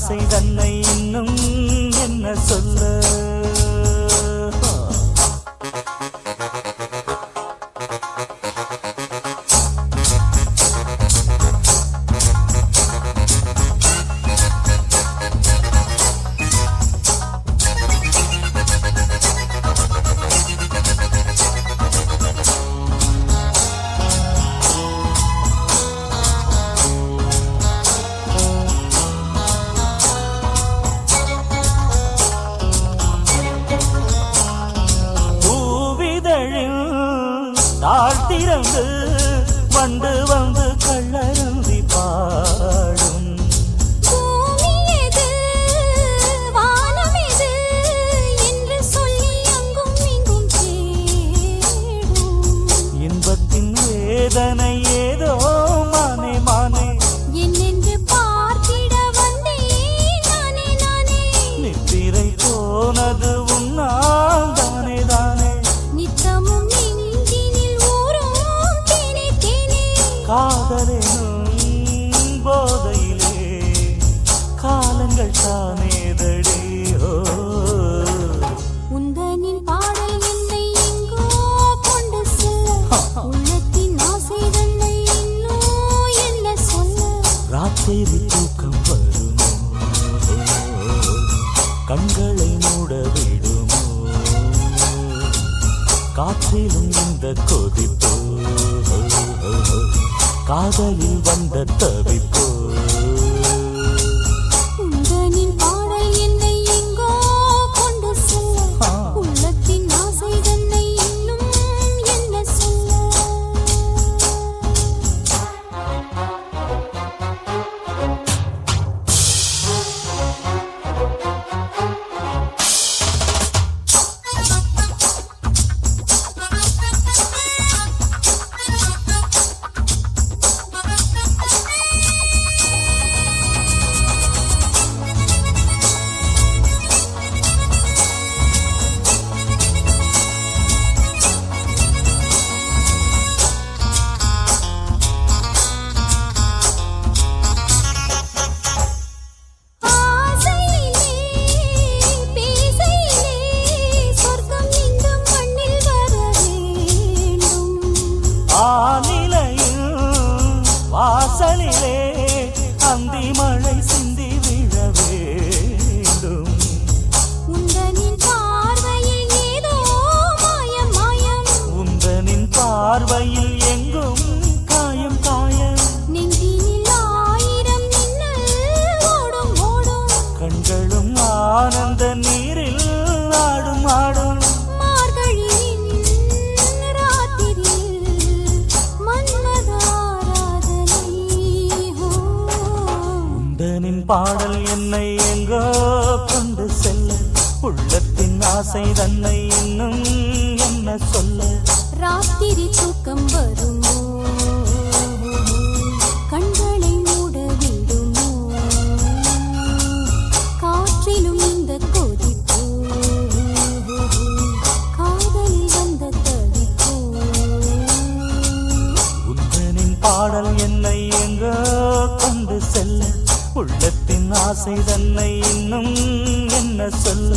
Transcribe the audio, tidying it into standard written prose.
ஆசை தன்னை இன்னும் என்ன சொல்ல தாழ்த்திறந்து வண்டு வந்து கள்ளருந்தி பாடும் இன்பத்தின் வேதனை ஏதோ மானே மானே என்னென்று பார்த்திட வந்தேன் நானே நானே நித்திரை போனது உன்னால் தானே தானே நித்தமும் காதலேனும் போதையிலே காலங்கள் தானேதடி உந்தனின் பாடல் என்னை எங்கோ கொண்டு செல்ல உள்ளத்தின் ஆசை தன்னை இன்னும் என்ன சொல்ல ராத்திரி தூக்கம் வருமோ கண்களை மூட விடுமோ காற்றிலும் இந்த கொதிப்போ காதலில் வந்த தவிப்போ உந்தனின் பாடல் என்னை எங்கோ கொண்டு செல்ல உள்ளத்தின் ஆசை தன்னை இன்னும் என்ன சொல்ல ஆனிலையில் வாசலிலே அந்தி மழை சிந்தி விழ வேண்டும் உந்தனின் பார்வையில் ஏதோ மாயம் மாயம் உந்தனின் பார்வையில் எங்கும் காயம் காயம் நெஞ்சினில் ஆயிரம் மின்னல் ஓடும் ஓடும் கண்களும் ஆனந்த நீரில் ஆடும் ஆடும் பாடல் என்னை எங்கோ கொண்டு செல்ல உள்ளத்தின் ஆசை தன்னை இன்னும் என்ன சொல்ல ராத்திரி தூக்கம் வருமோ கண்களை மூட விடுமோ காற்றிலும் இந்த கொதிப்போ காதலில் வந்த தவிப்போ உந்தனின் பாடல் என்னை எங்கோ கொண்டு செல்ல உள்ளத்தின் ஆசை தன்னை இன்னும் என்ன சொல்ல